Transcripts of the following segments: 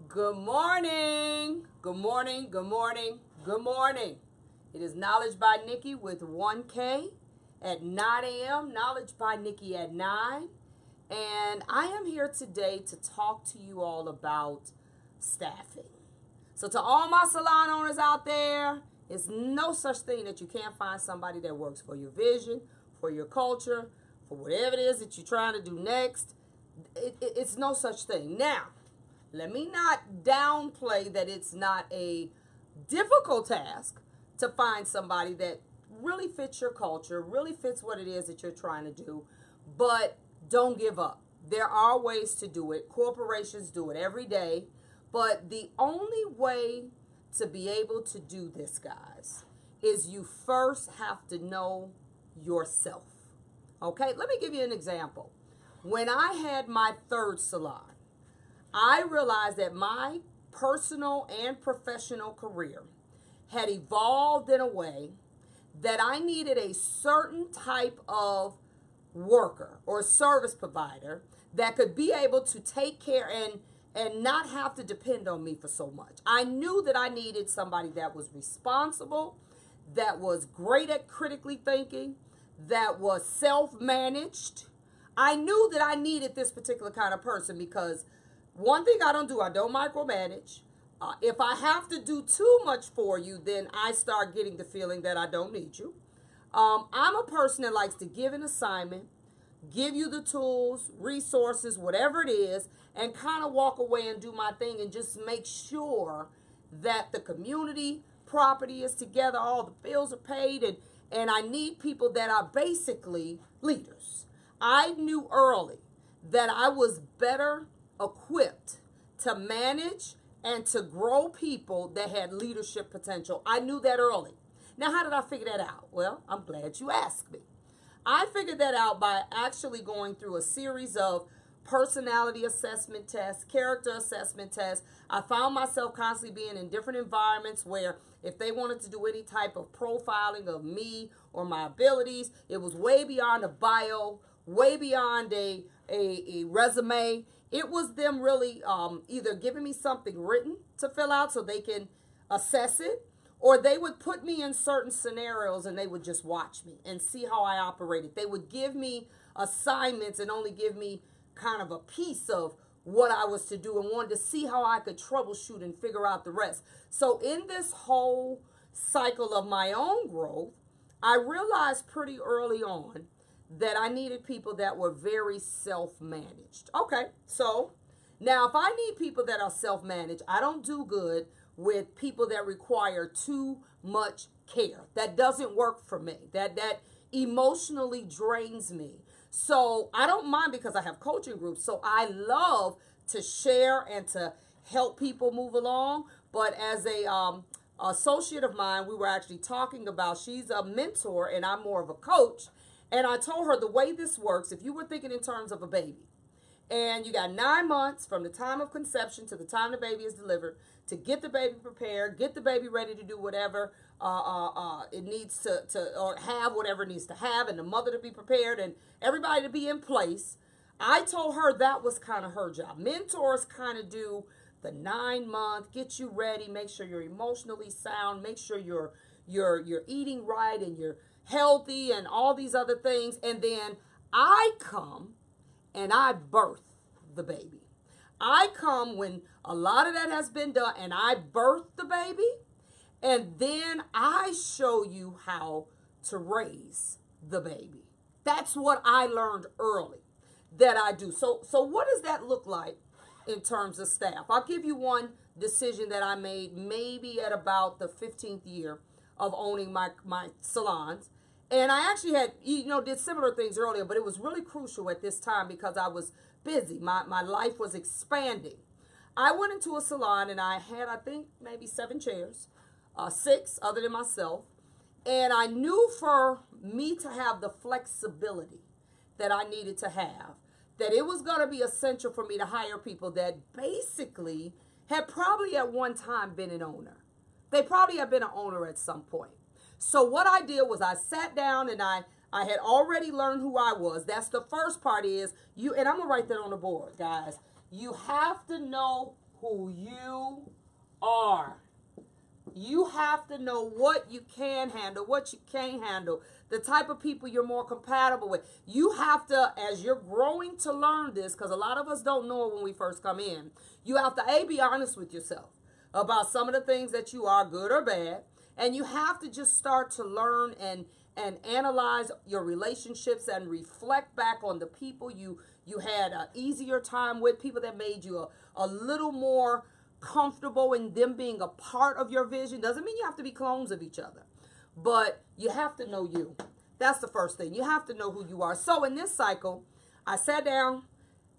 Good morning. Good morning. Good morning. Good morning. It is Knowledge by Nikki with 1K at 9 a.m. Knowledge by Nikki at 9. And I am here today to talk to you all about staffing. So to all my salon owners out there, it's no such thing that you can't find somebody that works for your vision, for your culture, for whatever it is that you're trying to do next. It's no such thing. Now, let me not downplay that it's not a difficult task to find somebody that really fits your culture, really fits what it is that you're trying to do, but don't give up. There are ways to do it. Corporations do it every day, but the only way to be able to do this, guys, is you first have to know yourself. Okay, let me give you an example. When I had my third salon, I realized that my personal and professional career had evolved in a way that I needed a certain type of worker or service provider that could be able to take care and not have to depend on me for so much. I knew that I needed somebody that was responsible, that was great at critically thinking, that was self-managed. I knew that I needed this particular kind of person because one thing I don't do, I don't micromanage. If I have to do too much for you, then I start getting the feeling that I don't need you. I'm a person that likes to give an assignment, give you the tools, resources, whatever it is, and kind of walk away and do my thing and just make sure that the community property is together, all the bills are paid, and I need people that are basically leaders. I knew early that I was better equipped to manage and to grow people that had leadership potential. I knew that early. Now, how did I figure that out? Well, I'm glad you asked me. I figured that out by actually going through a series of personality assessment tests, character assessment tests. I found myself constantly being in different environments where if they wanted to do any type of profiling of me or my abilities, it was way beyond a bio, way beyond a resume. It was them really either giving me something written to fill out so they can assess it, or they would put me in certain scenarios and they would just watch me and see how I operated. They would give me assignments and only give me kind of a piece of what I was to do and wanted to see how I could troubleshoot and figure out the rest. So in this whole cycle of my own growth, I realized pretty early on that I needed people that were very self-managed. Okay, so now if I need people that are self-managed, I don't do good with people that require too much care. That doesn't work for me. That emotionally drains me. So I don't mind because I have coaching groups. So I love to share and to help people move along. But as a associate of mine, we were actually talking about, she's a mentor and I'm more of a coach. And I told her the way this works, if you were thinking in terms of a baby, and you got 9 months from the time of conception to the time the baby is delivered to get the baby prepared, get the baby ready to do whatever it needs to or have whatever it needs to have, and the mother to be prepared and everybody to be in place. I told her that was kind of her job. Mentors kind of do the 9 month, get you ready, make sure you're emotionally sound, make sure you're eating right and you're healthy and all these other things. And then I come and I birth the baby. I come when a lot of that has been done and I birth the baby, and then I show you how to raise the baby. That's what I learned early that I do. So what does that look like in terms of staff? I'll give you one decision that I made maybe at about the 15th year of owning my salons. And I actually had, did similar things earlier, but it was really crucial at this time because I was busy. My life was expanding. I went into a salon and I had, I think, maybe 7 chairs, 6 other than myself. And I knew for me to have the flexibility that I needed to have, that it was going to be essential for me to hire people that basically had probably at one time been an owner. They probably have been an owner at some point. So what I did was I sat down and I had already learned who I was. That's the first part is you, and I'm going to write that on the board, guys. You have to know who you are. You have to know what you can handle, what you can't handle, the type of people you're more compatible with. You have to, as you're growing to learn this, because a lot of us don't know it when we first come in, you have to, A, be honest with yourself about some of the things that you are, good or bad, and you have to just start to learn and analyze your relationships and reflect back on the people you had an easier time with, people that made you a little more comfortable in them being a part of your vision. Doesn't mean you have to be clones of each other, but you have to know you. That's the first thing. You have to know who you are. So in this cycle, I sat down,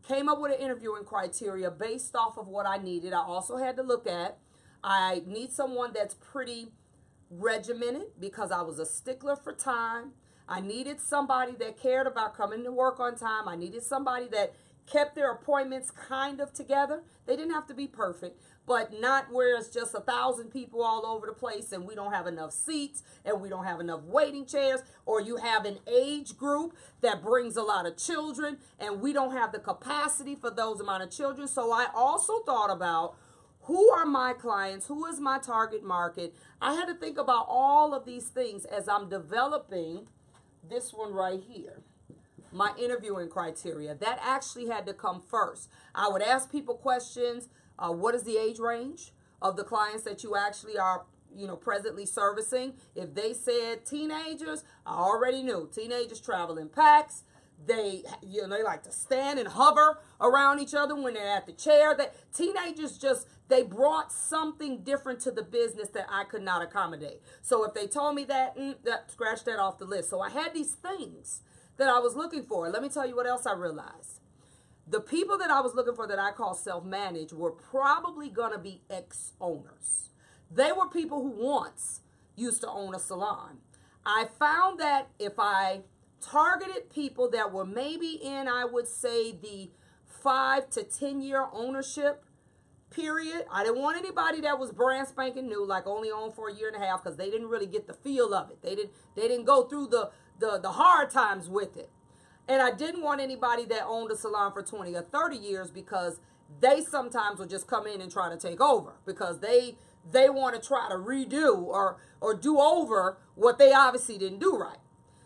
came up with an interviewing criteria based off of what I needed. I also had to look at, I need someone that's pretty regimented because I was a stickler for time. I needed somebody that cared about coming to work on time. I needed somebody that kept their appointments kind of together. They didn't have to be perfect, but not where it's just 1,000 people all over the place and we don't have enough seats and we don't have enough waiting chairs, or you have an age group that brings a lot of children and we don't have the capacity for those amount of children. So I also thought about, who are my clients? Who is my target market? I had to think about all of these things as I'm developing this one right here, my interviewing criteria. That actually had to come first. I would ask people questions. What is the age range of the clients that you actually are, presently servicing? If they said teenagers, I already knew. Teenagers travel in packs. They like to stand and hover around each other when they're at the chair. Teenagers they brought something different to the business that I could not accommodate. So if they told me that, scratch that off the list. So I had these things that I was looking for. Let me tell you what else I realized. The people that I was looking for that I call self-managed were probably going to be ex-owners. They were people who once used to own a salon. I found that if I targeted people that were maybe in, I would say, the 5 to 10 year ownership period. I didn't want anybody that was brand spanking new, like only owned for a year and a half, because they didn't really get the feel of it. They didn't go through the hard times with it. And I didn't want anybody that owned a salon for 20 or 30 years, because they sometimes will just come in and try to take over because they want to try to redo or do over what they obviously didn't do right.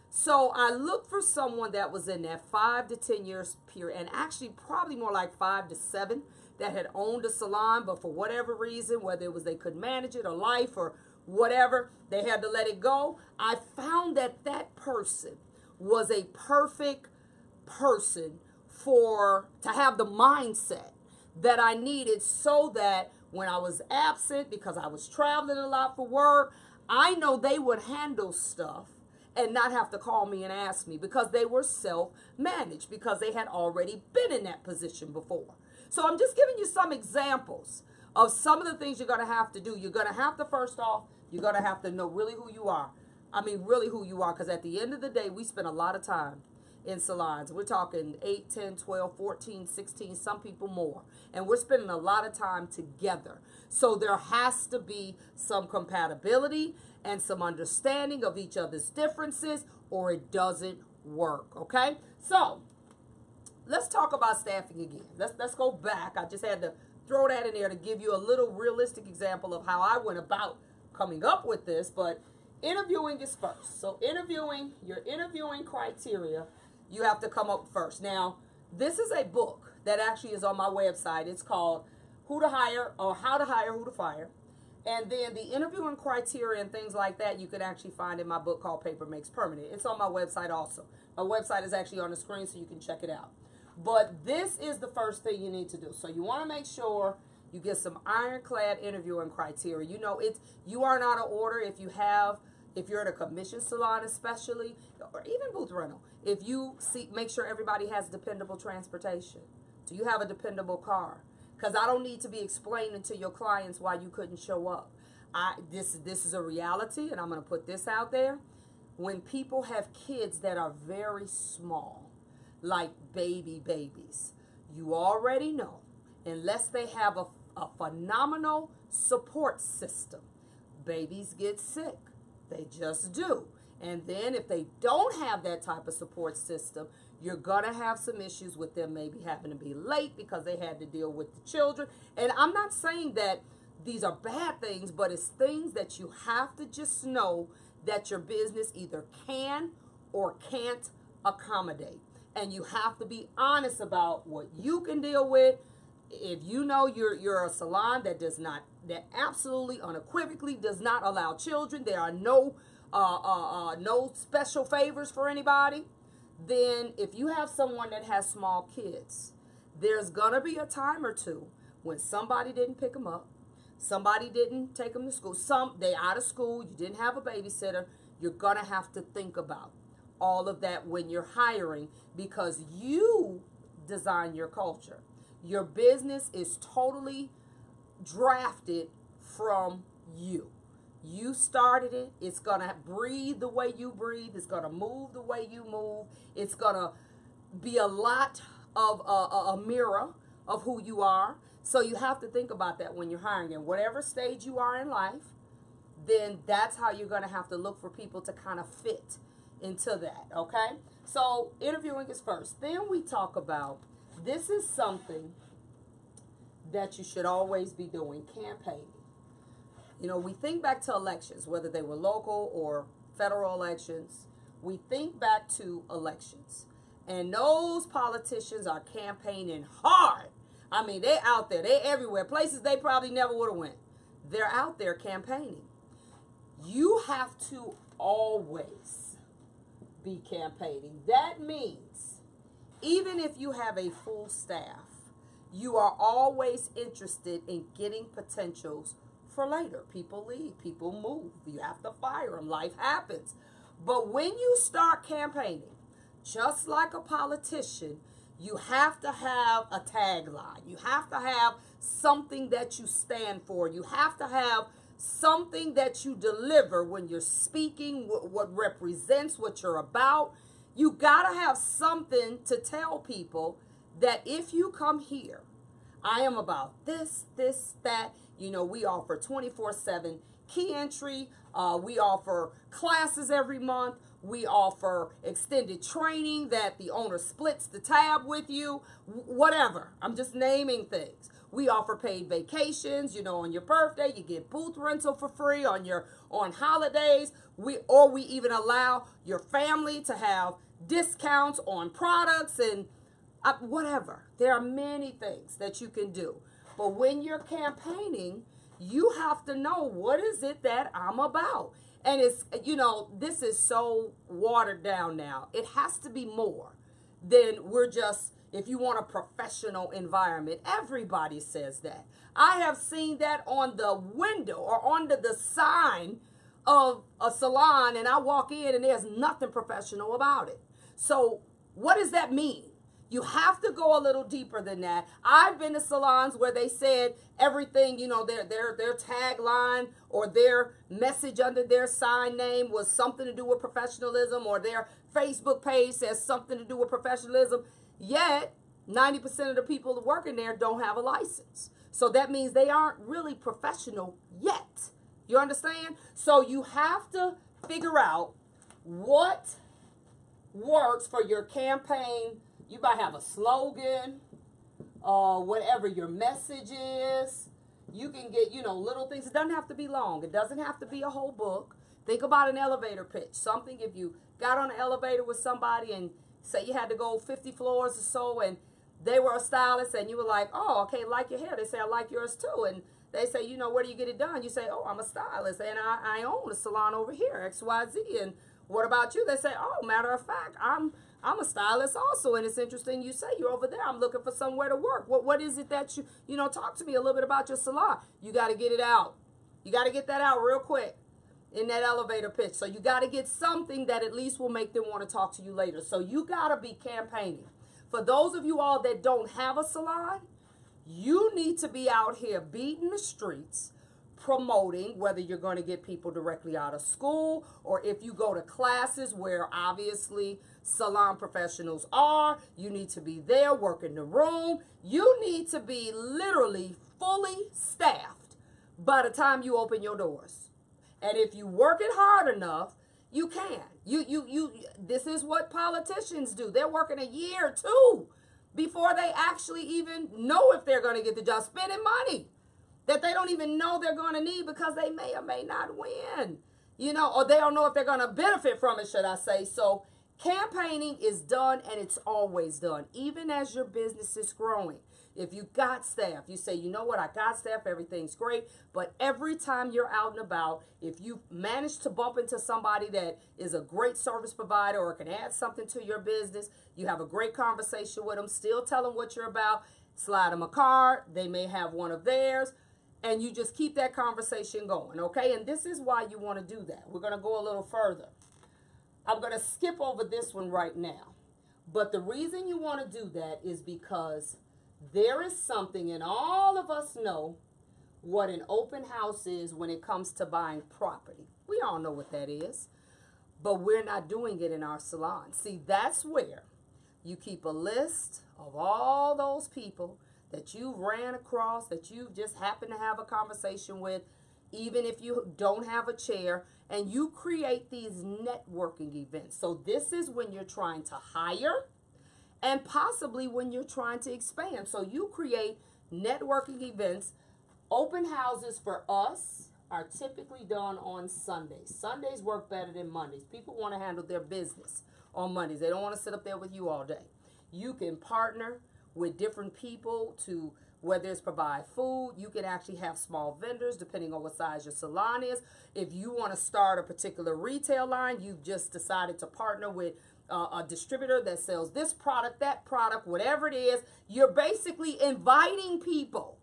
So I looked for someone that was in that 5 to 10 years period, and actually probably more like 5 to 7, that had owned a salon, but for whatever reason, whether it was they couldn't manage it or life or whatever, they had to let it go. I found that that person was a perfect person to have the mindset that I needed, so that when I was absent, because I was traveling a lot for work, I know they would handle stuff and not have to call me and ask me, because they were self-managed, because they had already been in that position before. So I'm just giving you some examples of some of the things you're going to have to do. You're going to have to, first off, you're going to have to know really who you are. I mean, really who you are, because at the end of the day, we spend a lot of time in salons. We're talking 8, 10, 12, 14, 16, some people more. And we're spending a lot of time together. So there has to be some compatibility and some understanding of each other's differences, or it doesn't work, okay? So let's talk about staffing again. Let's go back. I just had to throw that in there to give you a little realistic example of how I went about coming up with this, but interviewing is first. So your interviewing criteria, you have to come up first. Now, this is a book that actually is on my website. It's called Who to Hire, or How to Hire, Who to Fire. And then the interviewing criteria and things like that you can actually find in my book called Paper Makes Permanent. It's on my website also. My website is actually on the screen, so you can check it out. But this is the first thing you need to do. So you want to make sure you get some ironclad interviewing criteria. You are not out of order if you're at a commission salon especially, or even booth rental. If you make sure everybody has dependable transportation. Do you have a dependable car? Because I don't need to be explaining to your clients why you couldn't show up. This is a reality, and I'm going to put this out there. When people have kids that are very small, like babies, you already know, unless they have a phenomenal support system, babies get sick. They just do. And then if they don't have that type of support system, You're going to have some issues with them maybe having to be late because they had to deal with the children. And I'm not saying that these are bad things, but it's things that you have to just know that your business either can or can't accommodate. And you have to be honest about what you can deal with. If you know you're a salon that that absolutely unequivocally does not allow children, there are no special favors for anybody, then if you have someone that has small kids, there's gonna be a time or two when somebody didn't pick them up, somebody didn't take them to school, they out of school, you didn't have a babysitter. You're gonna have to think about all of that when you're hiring, because you design your culture. Your business is totally drafted from you. You started it. It's going to breathe the way you breathe. It's going to move the way you move. It's going to be a lot of a mirror of who you are. So you have to think about that when you're hiring. In whatever stage you are in life, then that's how you're going to have to look for people to kind of fit into that, okay? So interviewing is first. Then we talk about, this is something that you should always be doing, campaigning. You know, we think back to elections, whether they were local or federal elections. We think back to elections. And those politicians are campaigning hard. I mean, they're out there. They're everywhere. Places they probably never would have went. They're out there campaigning. You have to always be campaigning. That means even if you have a full staff, you are always interested in getting potentials for later. People leave, people move, you have to fire them, life happens. But when you start campaigning, just like a politician, you have to have a tagline. You have to have something that you stand for. You have to have something that you deliver when you're speaking, what represents what you're about. You got to have something to tell people that if you come here, I am about this, that. You know, we offer 24/7 key entry. We offer classes every month. We offer extended training that the owner splits the tab with you. Whatever. I'm just naming things. We offer paid vacations. You know, on your birthday, you get booth rental for free on holidays. We even allow your family to have discounts on products and whatever. There are many things that you can do. But when you're campaigning, you have to know, what is it that I'm about? And it's, you know, this is so watered down now. It has to be more than we're just, if you want a professional environment. Everybody says that. I have seen that on the window or under the sign of a salon, and I walk in and there's nothing professional about it. So what does that mean? You have to go a little deeper than that. I've been to salons where they said everything, you know, their tagline or their message under their sign name was something to do with professionalism, or their Facebook page says something to do with professionalism. Yet 90% of the people working there don't have a license. So that means they aren't really professional yet. You understand? So you have to figure out what works for your campaign. You might have a slogan, whatever your message is. You can get, you know, little things. It doesn't have to be long. It doesn't have to be a whole book. Think about an elevator pitch. Something, if you got on an elevator with somebody and say you had to go 50 floors or so, and they were a stylist, and you were like, oh, okay, like your hair. They say, I like yours too. And they say, you know, where do you get it done? You say, oh, I'm a stylist, and I own a salon over here, XYZ. And what about you? They say, oh, matter of fact, I'm a stylist also, and it's interesting you say you're over there. I'm looking for somewhere to work. What is it that you know, talk to me a little bit about your salon. You got to get it out. You got to get that out real quick in that elevator pitch. So you got to get something that at least will make them want to talk to you later. So you got to be campaigning. For those of you all that don't have a salon, you need to be out here beating the streets, promoting, whether you're going to get people directly out of school, or if you go to classes where obviously salon professionals are, you need to be there working the room. You need to be literally fully staffed by the time you open your doors. And if you work it hard enough, You can. This is what politicians do. They're working a year or two before they actually even know if they're going to get the job, spending money that they don't even know they're going to need because they may or may not win, or they don't know if they're going to benefit from it, should I say. So campaigning is done, and it's always done, even as your business is growing. If you got staff, you say, you know what, I got staff, everything's great. But every time you're out and about, if you manage to bump into somebody that is a great service provider or can add something to your business, you have a great conversation with them, still tell them what you're about, slide them a card, they may have one of theirs, and you just keep that conversation going, okay? And this is why you want to do that. We're going to go a little further. I'm going to skip over this one right now. But the reason you want to do that is because there is something, and all of us know what an open house is when it comes to buying property. We all know what that is, but we're not doing it in our salon. See, that's where you keep a list of all those people that you ran across, that you just happen to have a conversation with, even if you don't have a chair, and you create these networking events. So this is when you're trying to hire and possibly when you're trying to expand. So you create networking events. Open houses for us are typically done on Sundays. Sundays work better than Mondays. People want to handle their business on Mondays. They don't want to sit up there with you all day. You can partner with different people to, whether it's provide food, you can actually have small vendors depending on what size your salon is. If you want to start a particular retail line, you've just decided to partner with a distributor that sells this product, that product, whatever it is. You're basically inviting people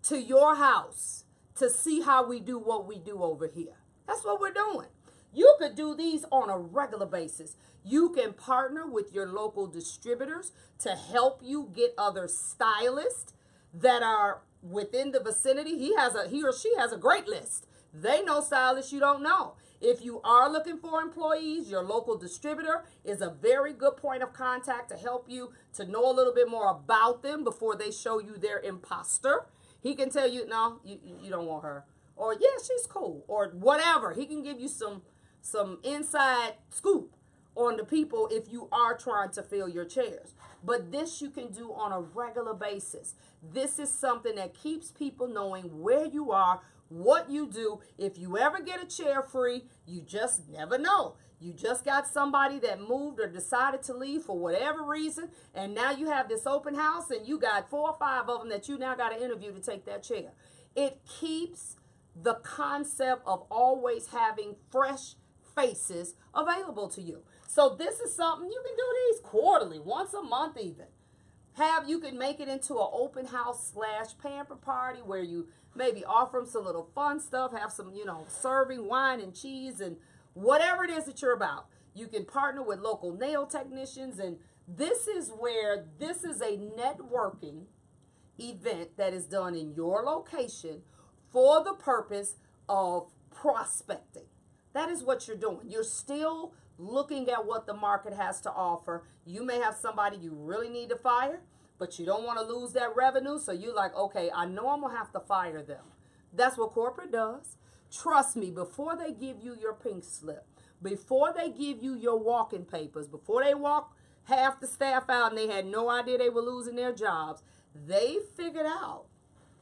to your house to see how we do what we do over here. That's what we're doing. You could do these on a regular basis. You can partner with your local distributors to help you get other stylists that are within the vicinity. He or she has a great list. They know stylists you don't know. If you are looking for employees, your local distributor is a very good point of contact to help you to know a little bit more about them before they show you their imposter. He can tell you, no, you don't want her. Or, yeah, she's cool. Or whatever. He can give you some inside scoop on the people if you are trying to fill your chairs. But this you can do on a regular basis. This is something that keeps people knowing where you are, what you do. If you ever get a chair free, you just never know. You just got somebody that moved or decided to leave for whatever reason, and now you have this open house and you got 4 or 5 of them that you now got to interview to take that chair. It keeps the concept of always having fresh faces available to you. So this is something you can do these quarterly, once a month even. You can make it into an open house / pamper party where you maybe offer them some little fun stuff, have some, serving wine and cheese and whatever it is that you're about. You can partner with local nail technicians, and this is where this is a networking event that is done in your location for the purpose of prospecting. That is what you're doing. You're still looking at what the market has to offer. You may have somebody you really need to fire, but you don't want to lose that revenue. So you're like, okay, I know I'm going to have to fire them. That's what corporate does. Trust me, before they give you your pink slip, before they give you your walking papers, before they walk half the staff out and they had no idea they were losing their jobs, they figured out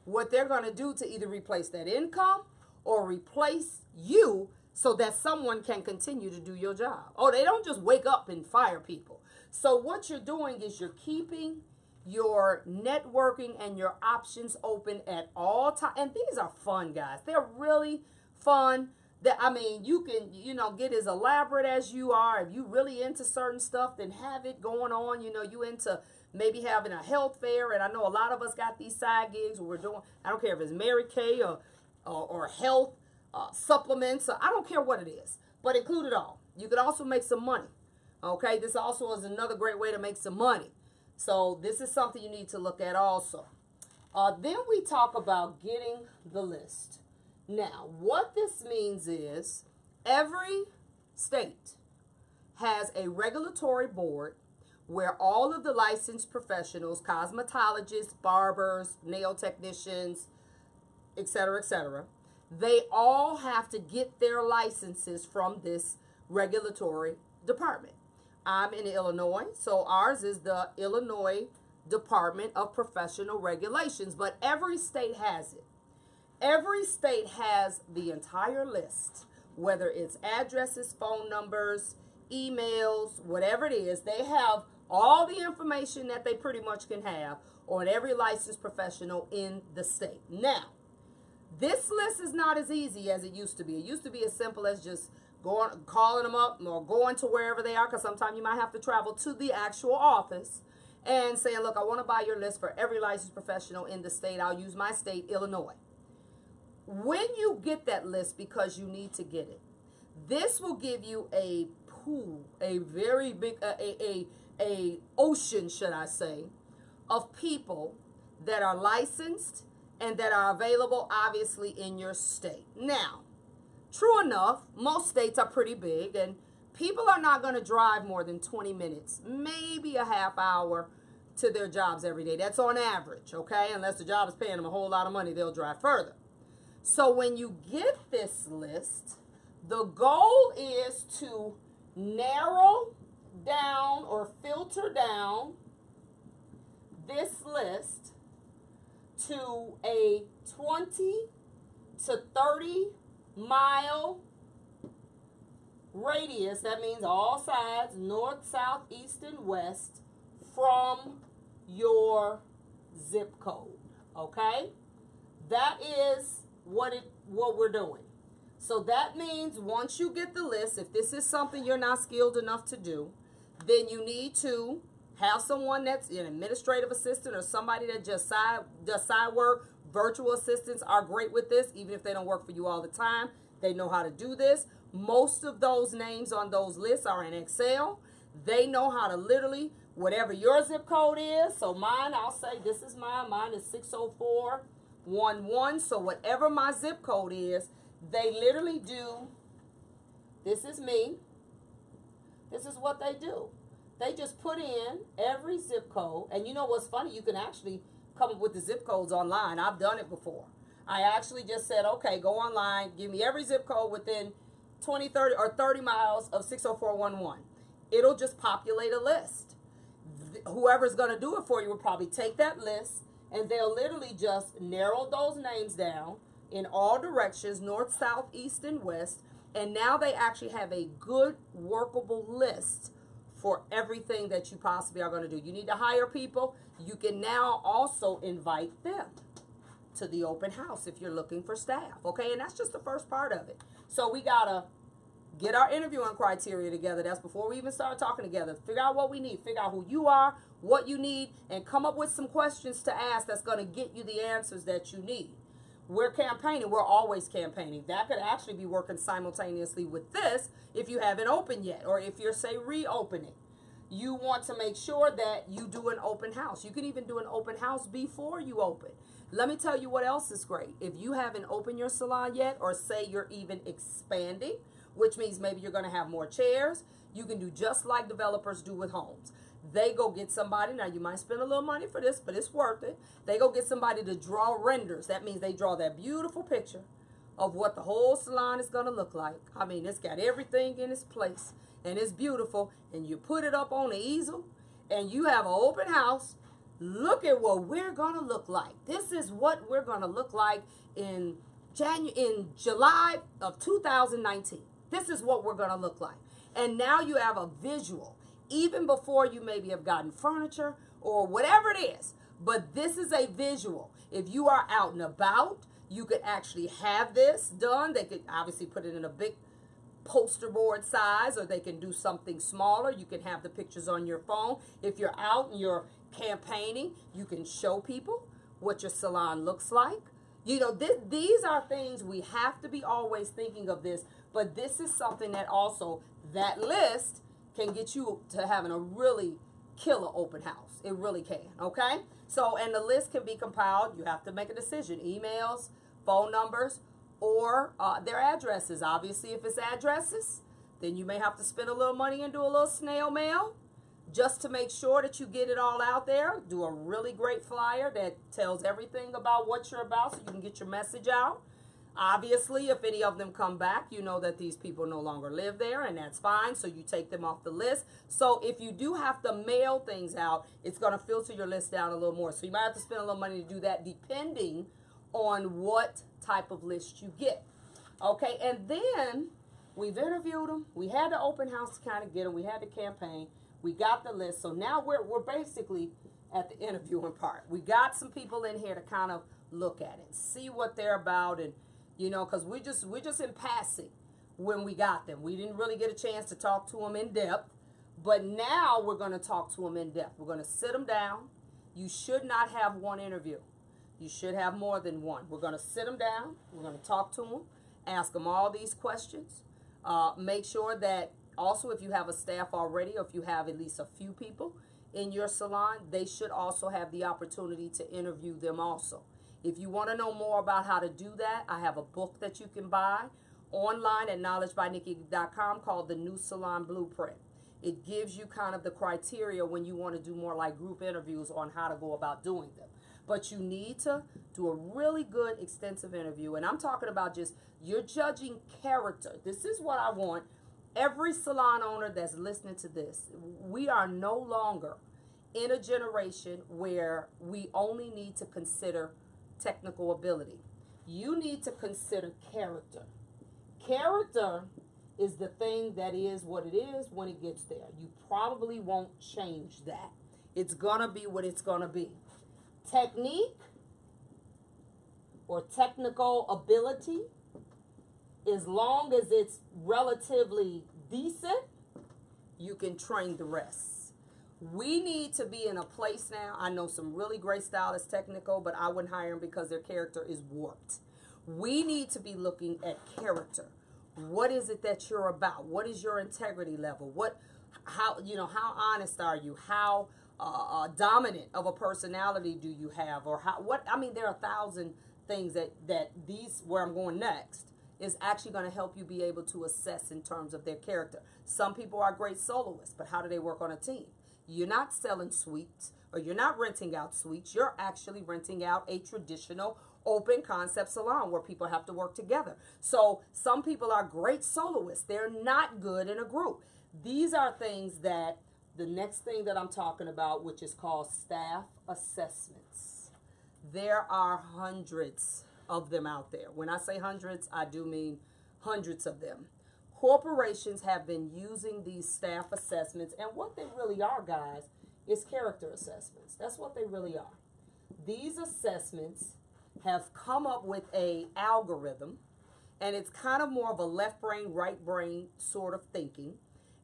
what they're going to do to either replace that income or replace you so that someone can continue to do your job. Oh, they don't just wake up and fire people. So what you're doing is you're keeping your networking and your options open at all times. And these are fun, guys. They're really fun. You can, get as elaborate as you are. If you really into certain stuff, then have it going on. You into maybe having a health fair. And I know a lot of us got these side gigs where we're doing, I don't care if it's Mary Kay or health supplements. I don't care what it is, but include it all. You could also make some money. Okay, this also is another great way to make some money. So this is something you need to look at also. Then we talk about getting the list. Now, what this means is every state has a regulatory board where all of the licensed professionals, cosmetologists, barbers, nail technicians, etc., they all have to get their licenses from this regulatory department. I'm in Illinois, so ours is the Illinois Department of Professional Regulations, but every state has it. Every state has the entire list, whether it's addresses, phone numbers, emails, whatever it is. They have all the information that they pretty much can have on every licensed professional in the state. Now, this list is not as easy as it used to be. It used to be as simple as just calling them up or going to wherever they are, because sometimes you might have to travel to the actual office and saying, look, I want to buy your list for every licensed professional in the state. I'll use my state, Illinois. When you get that list, because you need to get it, this will give you a pool, a very big, a ocean, should I say, of people that are licensed and that are available, obviously, in your state. Now, true enough, most states are pretty big, and people are not going to drive more than 20 minutes, maybe a half hour to their jobs every day. That's on average, okay? Unless the job is paying them a whole lot of money, they'll drive further. So when you get this list, the goal is to narrow down or filter down this list to a 20 to 30 mile radius. That means all sides, north, south, east, and west, from your zip code. Okay? That is what we're doing. So that means once you get the list, if this is something you're not skilled enough to do, then you need to have someone that's an administrative assistant or somebody that just does side work. Virtual assistants are great with this, even if they don't work for you all the time. They know how to do this. Most of those names on those lists are in Excel. They know how to literally, whatever your zip code is. So mine, I'll say this is mine. Mine is 60411. So whatever my zip code is, they literally do, this is me. This is what they do. They just put in every zip code. And you know what's funny? You can actually come up with the zip codes online. I've done it before. I actually just said, okay, go online, give me every zip code within 20, 30, or 30 miles of 60411. It'll just populate a list. Whoever's going to do it for you will probably take that list, and they'll literally just narrow those names down in all directions, north, south, east, and west. And now they actually have a good workable list for everything that you possibly are going to do. You need to hire people. You can now also invite them to the open house if you're looking for staff. Okay, and that's just the first part of it. So we got to get our interviewing criteria together. That's before we even start talking together. Figure out what we need. Figure out who you are, what you need, and come up with some questions to ask that's going to get you the answers that you need. We're campaigning. We're always campaigning. That could actually be working simultaneously with this if you haven't opened yet, or if you're, say, reopening. You want to make sure that you do an open house. You can even do an open house before you open. Let me tell you what else is great. If you haven't opened your salon yet, or say you're even expanding, which means maybe you're going to have more chairs, you can do just like developers do with homes. They go get somebody. Now, you might spend a little money for this, but it's worth it. They go get somebody to draw renders. That means they draw that beautiful picture of what the whole salon is going to look like. I mean, it's got everything in its place, and it's beautiful. And you put it up on the easel, and you have an open house. Look at what we're going to look like. This is what we're going to look like in July of 2019. This is what we're going to look like. And now you have a visual, even before you maybe have gotten furniture or whatever it is. But this is a visual. If you are out and about, you could actually have this done. They could obviously put it in a big poster board size, or they can do something smaller. You can have the pictures on your phone. If you're out and you're campaigning, you can show people what your salon looks like. You know, these are things we have to be always thinking of this, but this is something that also, that list can get you to having a really killer open house. It really can, okay? So, and the list can be compiled. You have to make a decision. Emails, phone numbers, or their addresses. Obviously, if it's addresses, then you may have to spend a little money and do a little snail mail just to make sure that you get it all out there. Do a really great flyer that tells everything about what you're about so you can get your message out. Obviously, if any of them come back, you know that these people no longer live there, and that's fine. So you take them off the list. So if you do have to mail things out, it's going to filter your list down a little more. So you might have to spend a little money to do that, depending on what type of list you get. Okay, and then we've interviewed them. We had the open house to kind of get them. We had the campaign. We got the list. So now we're basically at the interviewing part. We got some people in here to kind of look at it, see what they're about, and you know, because we're just in passing when we got them. We didn't really get a chance to talk to them in depth, but now we're going to talk to them in depth. We're going to sit them down. You should not have one interview. You should have more than one. We're going to sit them down. We're going to talk to them, ask them all these questions. Make sure that also if you have a staff already, or if you have at least a few people in your salon, they should also have the opportunity to interview them also. If you want to know more about how to do that, I have a book that you can buy online at knowledgebynikki.com called The New Salon Blueprint. It gives you kind of the criteria when you want to do more like group interviews on how to go about doing them. But you need to do a really good extensive interview. And I'm talking about just you're judging character. This is what I want every salon owner that's listening to this. We are no longer in a generation where we only need to consider technical ability. You need to consider character. Character is the thing that is what it is when it gets there. You probably won't change that. It's gonna be what it's gonna be. Technique or technical ability, as long as it's relatively decent, you can train the rest. We need to be in a place now. I know some really great stylists, technical, but I wouldn't hire them because their character is warped. We need to be looking at character. What is it that you're about? What is your integrity level? How honest are you? How dominant of a personality do you have? Or there are 1,000 things that these, where I'm going next, is actually going to help you be able to assess in terms of their character. Some people are great soloists, but how do they work on a team? You're not selling suites, or you're not renting out suites. You're actually renting out a traditional open concept salon where people have to work together. So some people are great soloists. They're not good in a group. These are things that the next thing that I'm talking about, which is called staff assessments. There are hundreds of them out there. When I say hundreds, I do mean hundreds of them. Corporations have been using these staff assessments, and what they really are, guys, is character assessments. That's what they really are. These assessments have come up with a algorithm, and it's kind of more of a left brain, right brain sort of thinking.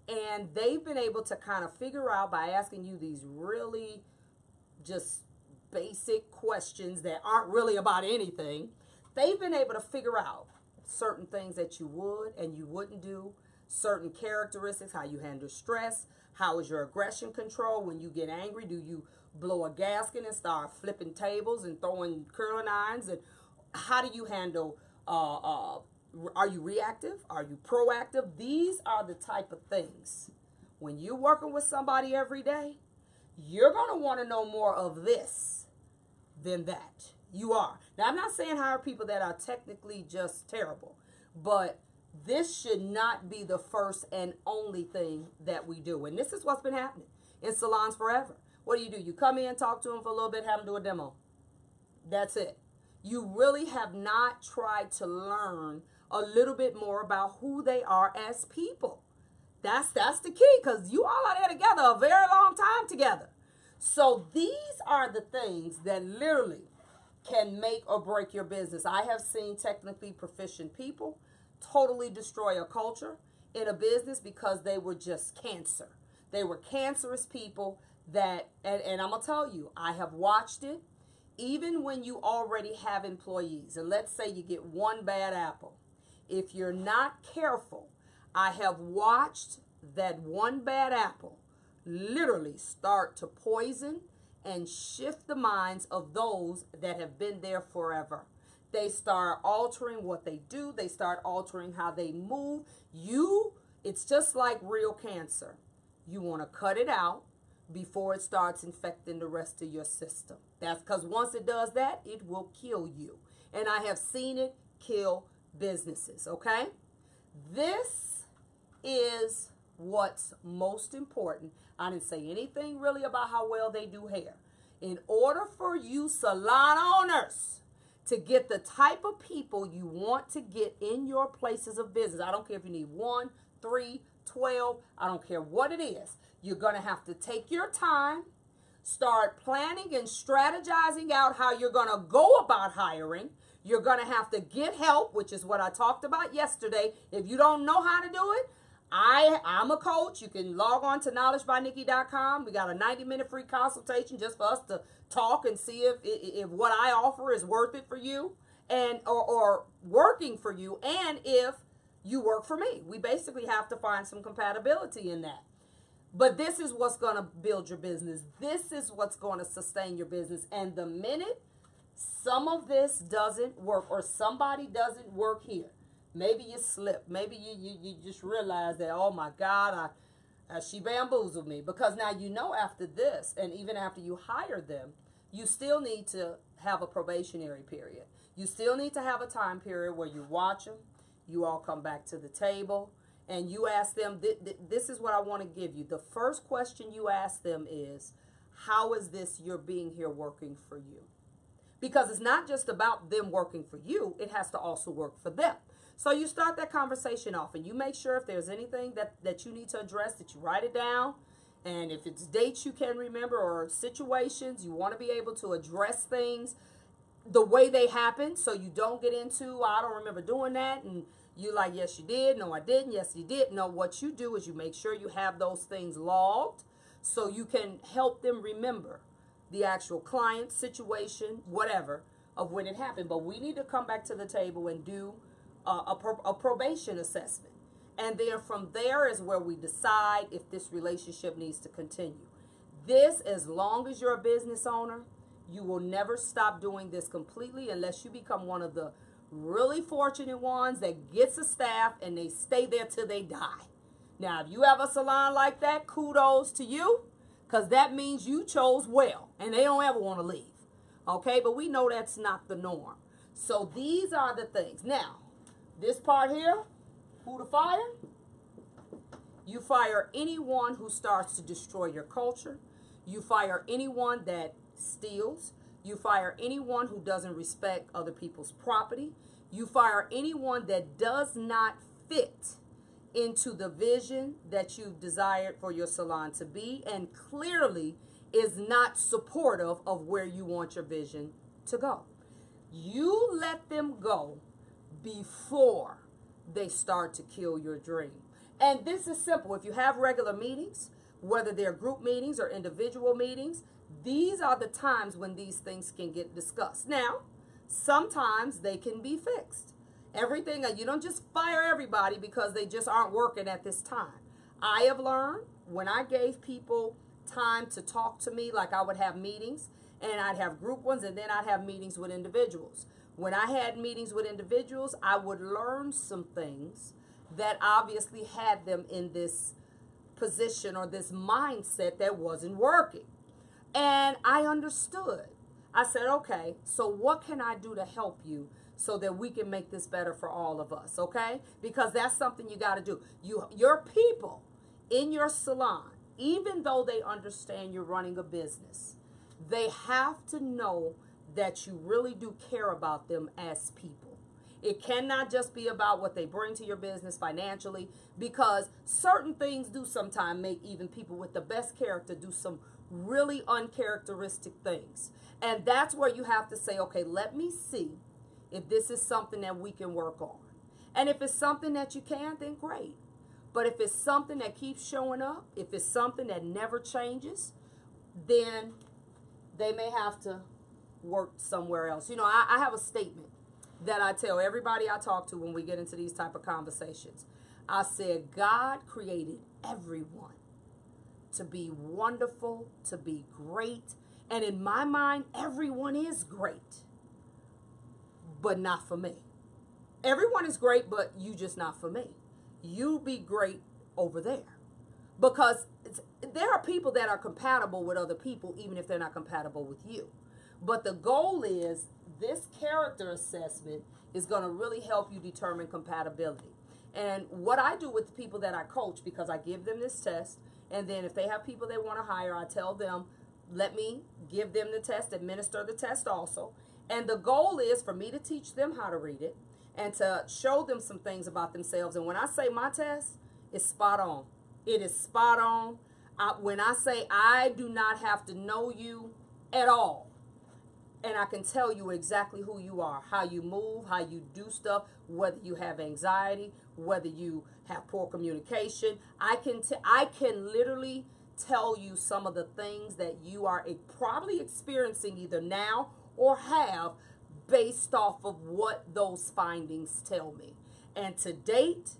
And they've been able to kind of figure out by asking you these really just basic questions that aren't really about anything. They've been able to figure out certain things that you would and you wouldn't do, certain characteristics, how you handle stress, how is your aggression control when you get angry, do you blow a gasket and start flipping tables and throwing curling irons, and how do you handle, are you reactive, are you proactive? These are the type of things, when you're working with somebody every day, you're going to want to know more of this than that. You are. Now, I'm not saying hire people that are technically just terrible, but this should not be the first and only thing that we do. And this is what's been happening in salons forever. What do? You come in, talk to them for a little bit, have them do a demo. That's it. You really have not tried to learn a little bit more about who they are as people. That's the key, because you all are there together a very long time together. So these are the things that literally can make or break your business. I have seen technically proficient people totally destroy a culture in a business because they were just cancer. They were cancerous people that, and I'm going to tell you, I have watched it. Even when you already have employees, and let's say you get one bad apple, if you're not careful, I have watched that one bad apple literally start to poison and shift the minds of those that have been there forever. They start altering what they do. They start altering how they move. It's just like real cancer. You want to cut it out before it starts infecting the rest of your system. That's because once it does that, it will kill you. And I have seen it kill businesses, okay? This is what's most important. I didn't say anything really about how well they do hair. In order for you salon owners to get the type of people you want to get in your places of business, I don't care if you need 1, 3, 12, I don't care what it is. You're going to have to take your time, start planning and strategizing out how you're going to go about hiring. You're going to have to get help, which is what I talked about yesterday. If you don't know how to do it, I'm a coach. You can log on to knowledgebynikki.com. We got a 90-minute free consultation just for us to talk and see if what I offer is worth it for you and or working for you, and if you work for me. We basically have to find some compatibility in that. But this is what's going to build your business. This is what's going to sustain your business. And the minute some of this doesn't work or somebody doesn't work here, maybe you slip. Maybe you just realize that, oh my God, she bamboozled me. Because now you know after this, and even after you hire them, you still need to have a probationary period. You still need to have a time period where you watch them, you all come back to the table, and you ask them, this is what I want to give you. The first question you ask them is, how is this your being here working for you? Because it's not just about them working for you, it has to also work for them. So you start that conversation off, and you make sure if there's anything that you need to address, that you write it down. And if it's dates you can remember or situations, you want to be able to address things the way they happen, so you don't get into, I don't remember doing that, and you like, yes you did, no I didn't, yes you did. No, what you do is you make sure you have those things logged so you can help them remember the actual client, situation, whatever, of when it happened. But we need to come back to the table and do a probation assessment. And then from there is where we decide if this relationship needs to continue. This, as long as you're a business owner, you will never stop doing this completely unless you become one of the really fortunate ones that gets a staff and they stay there till they die. Now, if you have a salon like that, kudos to you, because that means you chose well and they don't ever want to leave. Okay, but we know that's not the norm. So these are the things. Now, this part here, who to fire? You fire anyone who starts to destroy your culture. You fire anyone that steals. You fire anyone who doesn't respect other people's property. You fire anyone that does not fit into the vision that you've desired for your salon to be, and clearly is not supportive of where you want your vision to go. You let them go before they start to kill your dream. And this is simple. If you have regular meetings, whether they're group meetings or individual meetings, these are the times when these things can get discussed. Now, sometimes they can be fixed. Everything, you don't just fire everybody because they just aren't working at this time. I have learned when I gave people time to talk to me, like I would have meetings and I'd have group ones and then I'd have meetings with individuals. When I had meetings with individuals, I would learn some things that obviously had them in this position or this mindset that wasn't working. And I understood. I said, okay, so what can I do to help you so that we can make this better for all of us, okay? Because that's something you got to do. Your people in your salon, even though they understand you're running a business, they have to know that you really do care about them as people. It cannot just be about what they bring to your business financially, because certain things do sometimes make even people with the best character do some really uncharacteristic things. And that's where you have to say, okay, let me see if this is something that we can work on. And if it's something that you can, then great. But if it's something that keeps showing up, if it's something that never changes, then they may have to work somewhere else. You know, I have a statement that I tell everybody I talk to when we get into these type of conversations. I said, God created everyone to be wonderful, to be great. And in my mind, everyone is great, but not for me. Everyone is great, but you just not for me. You be great over there. Because there are people that are compatible with other people, even if they're not compatible with you. But the goal is, this character assessment is going to really help you determine compatibility. And what I do with the people that I coach, because I give them this test, and then if they have people they want to hire, I tell them, let me give them the test, administer the test also. And the goal is for me to teach them how to read it and to show them some things about themselves. And when I say my test, it's spot on. It is spot on. When I say I do not have to know you at all, and I can tell you exactly who you are, how you move, how you do stuff, whether you have anxiety, whether you have poor communication. I can literally tell you some of the things that you are probably experiencing either now or have based off of what those findings tell me. And to date,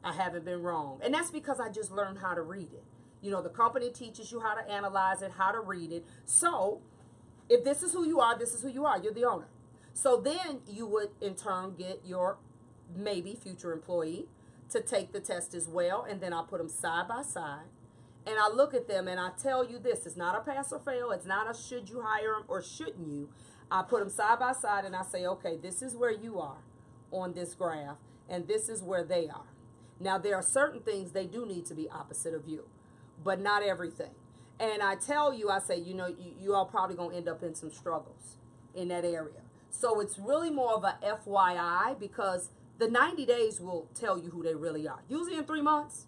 I haven't been wrong. And that's because I just learned how to read it. You know, the company teaches you how to analyze it, how to read it. So if this is who you are, this is who you are. You're the owner. So then you would in turn get your maybe future employee to take the test as well. And then I put them side by side. And I look at them and I tell you this. It's not a pass or fail. It's not a should you hire them or shouldn't you. I put them side by side and I say, okay, this is where you are on this graph. And this is where they are. Now, there are certain things they do need to be opposite of you, but not everything. And I tell you, I say, you know, you all probably going to end up in some struggles in that area. So it's really more of a FYI, because the 90 days will tell you who they really are. Usually in 3 months,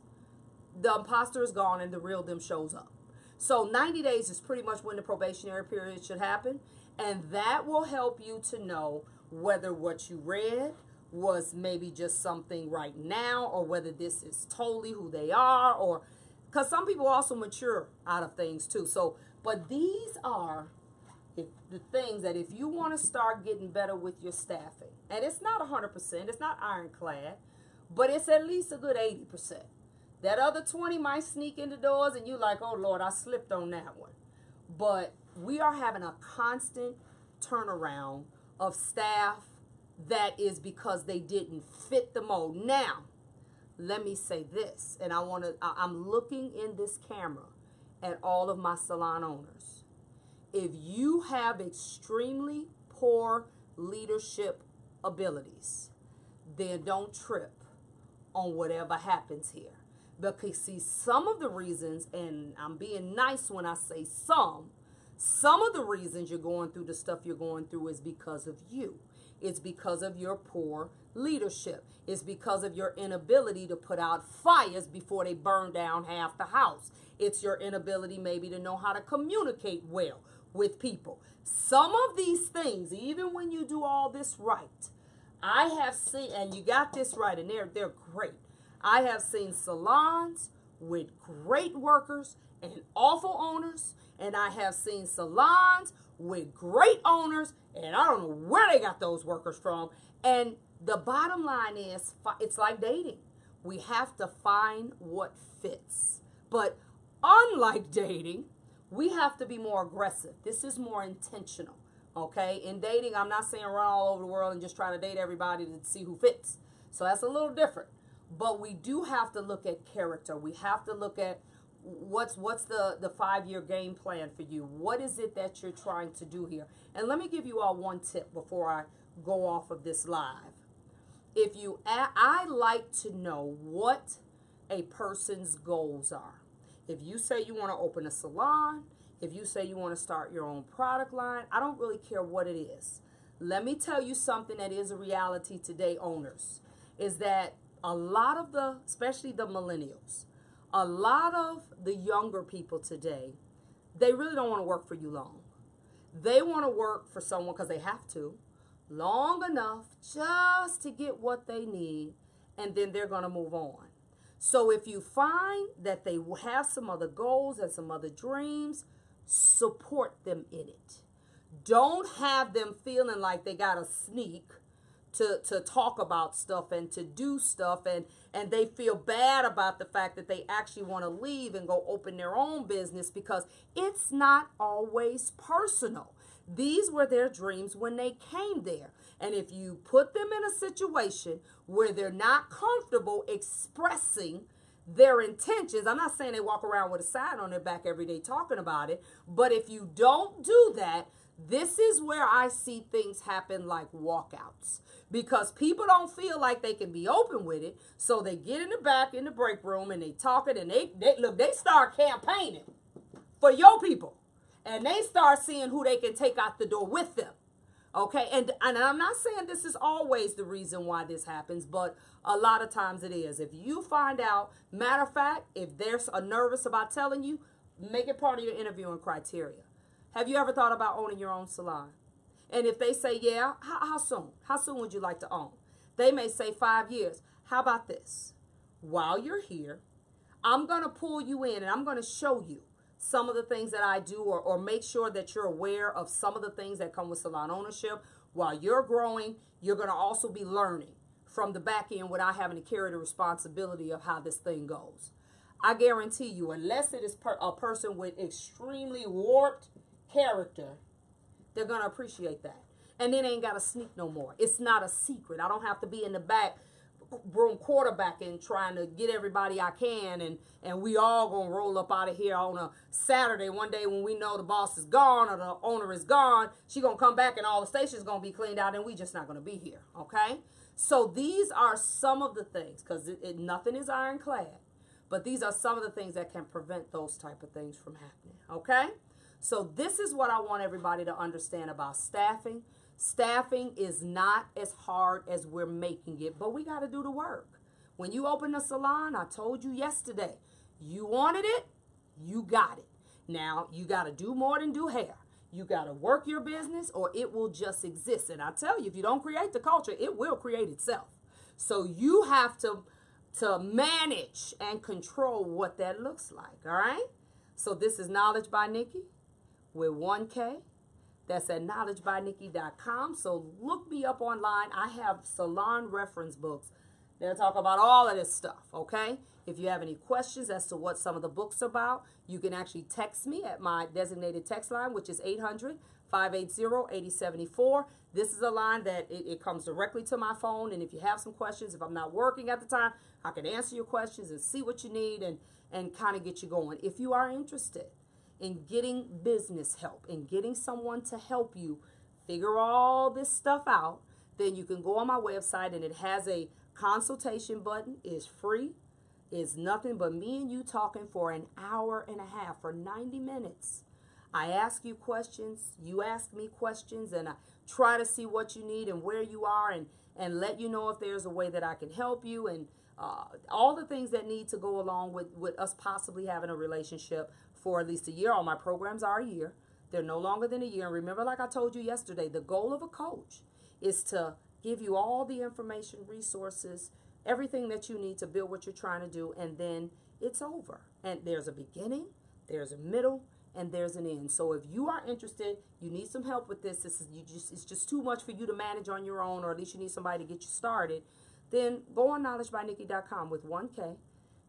the imposter is gone and the real them shows up. So 90 days is pretty much when the probationary period should happen. And that will help you to know whether what you read was maybe just something right now, or whether this is totally who they are, or because some people also mature out of things too. So, but these are the things that if you want to start getting better with your staffing, and it's not 100%, it's not ironclad, but it's at least a good 80%. That other 20 might sneak in the doors and you like, oh Lord, I slipped on that one. But we are having a constant turnaround of staff that is because they didn't fit the mold. Now, let me say this, and I'm looking in this camera at all of my salon owners. If you have extremely poor leadership abilities, then don't trip on whatever happens here. Because see, some of the reasons, and I'm being nice when I say some of the reasons you're going through the stuff you're going through is because of you. It's because of your poor leadership. It's because of your inability to put out fires before they burn down half the house. It's your inability maybe to know how to communicate well with people. Some of these things, even when you do all this right, I have seen, and you got this right, and they're great. I have seen salons with great workers and awful owners, and I have seen salons with great owners, and I don't know where they got those workers from. And the bottom line is, it's like dating. We have to find what fits. But unlike dating, we have to be more aggressive. This is more intentional, okay? In dating, I'm not saying run all over the world and just try to date everybody to see who fits. So that's a little different. But we do have to look at character. We have to look at what's the 5-year game plan for you. What is it that you're trying to do here? And let me give you all one tip before I go off of this live. I like to know what a person's goals are. If you say you want to open a salon, if you say you want to start your own product line, I don't really care what it is. Let me tell you something that is a reality today, owners, is that a lot of especially the millennials, a lot of the younger people today, they really don't want to work for you long. They want to work for someone because they have to, long enough just to get what they need, and then they're going to move on. So if you find that they have some other goals and some other dreams, support them in it. Don't have them feeling like they got to sneak to talk about stuff and to do stuff, and they feel bad about the fact that they actually want to leave and go open their own business, because it's not always personal. These were their dreams when they came there. And if you put them in a situation where they're not comfortable expressing their intentions, I'm not saying they walk around with a sign on their back every day talking about it, but if you don't do that, This is where I see things happen like walkouts, because people don't feel like they can be open with it. So they get in the back in the break room and they talk it, and they start campaigning for your people, and they start seeing who they can take out the door with them. Okay, and I'm not saying this is always the reason why this happens, but a lot of times it is. If you find out, matter of fact, if they're nervous about telling you, make it part of your interviewing criteria. Have you ever thought about owning your own salon? And if they say, yeah, how soon? How soon would you like to own? They may say 5 years. How about this? While you're here, I'm going to pull you in and I'm going to show you some of the things that I do, or make sure that you're aware of some of the things that come with salon ownership. While you're growing, you're going to also be learning from the back end without having to carry the responsibility of how this thing goes. I guarantee you, unless it is a person with extremely warped character, they're going to appreciate that. And then they ain't got to sneak no more. It's not a secret. I don't have to be in the back room quarterbacking, trying to get everybody I can, and we all gonna roll up out of here on a Saturday one day when we know the boss is gone or the owner is gone. She gonna come back and all the stations gonna be cleaned out, and we just not gonna be here. Okay, so these are some of the things, because nothing is ironclad, but these are some of the things that can prevent those type of things from happening. Okay, so this is what I want everybody to understand about staffing. Staffing is not as hard as we're making it, but we got to do the work. When you open a salon, I told you yesterday, you wanted it, you got it. Now, you got to do more than do hair. You got to work your business, or it will just exist. And I tell you, if you don't create the culture, it will create itself. So you have to manage and control what that looks like, all right? So this is Knowledge by Nikki with 1K. That's at knowledgebynikki.com. So look me up online. I have salon reference books that talk about all of this stuff, okay? If you have any questions as to what some of the books are about, you can actually text me at my designated text line, which is 800-580-8074. This is a line that it comes directly to my phone, and if you have some questions, if I'm not working at the time, I can answer your questions and see what you need and kind of get you going. If you are interested in getting business help and getting someone to help you figure all this stuff out, then you can go on my website, and it has a consultation button. It's free. It's nothing but me and you talking for an hour and a half, for 90 minutes. I ask you questions, you ask me questions, and I try to see what you need and where you are, and let you know if there's a way that I can help you, and all the things that need to go along with us possibly having a relationship for at least a year. All my programs are a year. They're no longer than a year. And remember, like I told you yesterday, the goal of a coach is to give you all the information, resources, everything that you need to build what you're trying to do, and then it's over. And there's a beginning, there's a middle, and there's an end. So if you are interested, you need some help with this, it's just too much for you to manage on your own, or at least you need somebody to get you started, then go on knowledgebynikki.com with 1K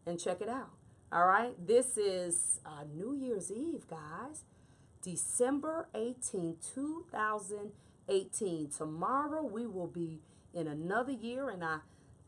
and check it out. All right, this is New Year's Eve, guys. December 18, 2018. Tomorrow we will be in another year, and I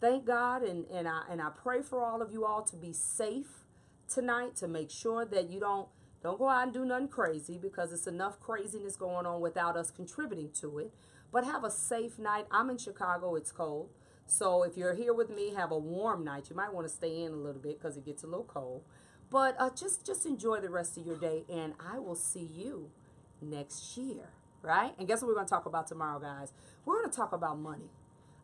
thank God and I pray for all of you all to be safe tonight, to make sure that you don't go out and do nothing crazy, because it's enough craziness going on without us contributing to it. But have a safe night. I'm in Chicago. It's cold. So if you're here with me, have a warm night. You might want to stay in a little bit because it gets a little cold. But just enjoy the rest of your day, and I will see you next year, right? And guess what we're going to talk about tomorrow, guys? We're going to talk about money.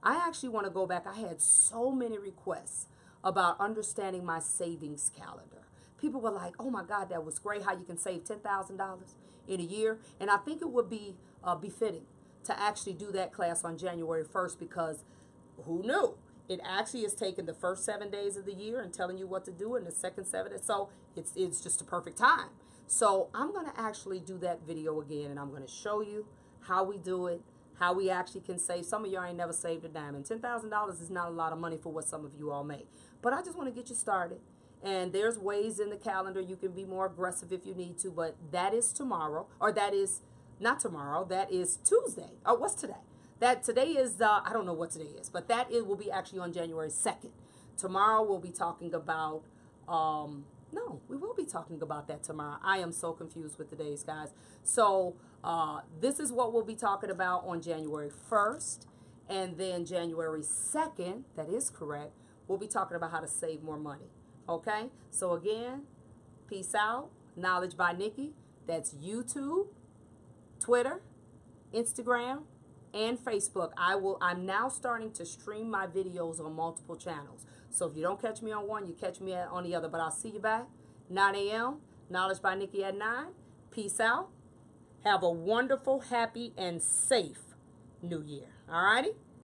I actually want to go back. I had so many requests about understanding my savings calendar. People were like, oh, my God, that was great how you can save $10,000 in a year. And I think it would be befitting to actually do that class on January 1st, because who knew? It actually is taking the first 7 days of the year and telling you what to do in the second 7. So it's just a perfect time. So I'm going to actually do that video again, and I'm going to show you how we do it, how we actually can save. Some of y'all ain't never saved a dime, and $10,000 is not a lot of money for what some of you all make. But I just want to get you started. And there's ways in the calendar you can be more aggressive if you need to, but that is tomorrow, or that is not tomorrow, that is Tuesday. Oh, what's today? That today is, I don't know what today is, but that it will be actually on January 2nd. Tomorrow we'll be talking about No, we will be talking about that tomorrow. I am so confused with the days, guys. So this is what we'll be talking about on January 1st. And then January 2nd, that is correct, we'll be talking about how to save more money. Okay? So again, peace out. Knowledge by Nikki. That's YouTube, Twitter, Instagram, and Facebook. I'm now starting to stream my videos on multiple channels. So if you don't catch me on one, you catch me on the other. But I'll see you back 9 a.m. Knowledge by Nikki at 9. Peace out. Have a wonderful, happy, and safe New Year. All righty?